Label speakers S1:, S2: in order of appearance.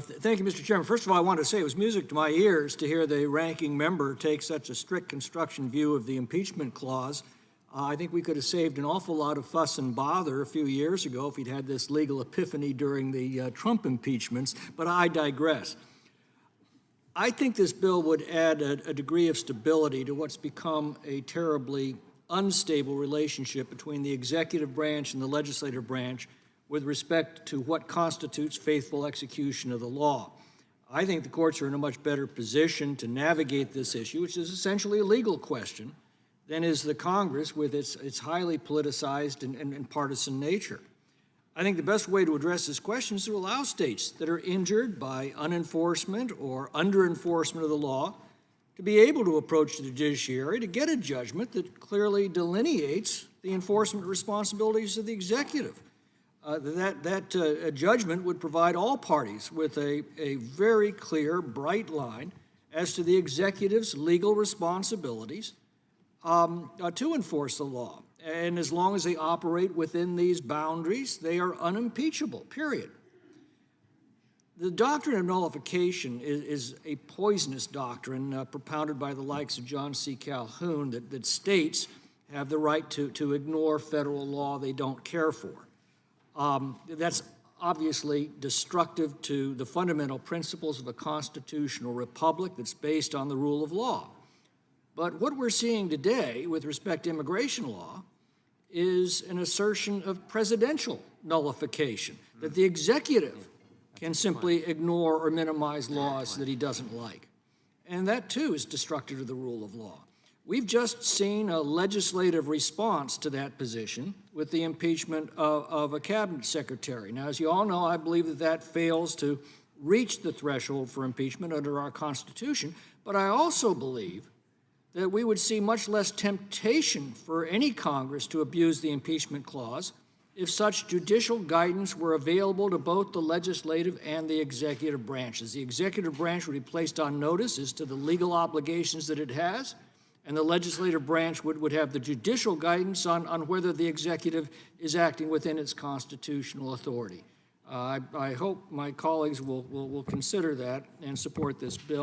S1: Thank you, Mr. Chairman. First of all, I want to say it was music to my ears to hear the ranking member take such a strict construction view of the impeachment clause. I think we could have saved an awful lot of fuss and bother a few years ago if he'd had this legal epiphany during the Trump impeachments, but I digress. I think this bill would add a degree of stability to what's become a terribly unstable relationship between the executive branch and the legislative branch with respect to what constitutes faithful execution of the law. I think the courts are in a much better position to navigate this issue, which is essentially a legal question, than is the Congress with its highly politicized and partisan nature. I think the best way to address this question is to allow states that are injured by unenforcement or underenforcement of the law to be able to approach the judiciary to get a judgment that clearly delineates the enforcement responsibilities of the executive. That judgment would provide all parties with a very clear, bright line as to the executive's legal responsibilities to enforce the law. And as long as they operate within these boundaries, they are unimpeachable, period. The doctrine of nullification is a poisonous doctrine propounded by the likes of John C. Calhoun that states have the right to ignore federal law they don't care for. That's obviously destructive to the fundamental principles of a constitutional republic that's based on the rule of law. But what we're seeing today with respect to immigration law is an assertion of presidential nullification, that the executive can simply ignore or minimize laws that he doesn't like. And that, too, is destructive to the rule of law. We've just seen a legislative response to that position with the impeachment of a cabinet secretary. Now, as you all know, I believe that fails to reach the threshold for impeachment under our Constitution, but I also believe that we would see much less temptation for any Congress to abuse the impeachment clause if such judicial guidance were available to both the legislative and the executive branches. The executive branch would be placed on notice as to the legal obligations that it has, and the legislative branch would have the judicial guidance on whether the executive is acting within its constitutional authority. I hope my colleagues will consider that and support this bill.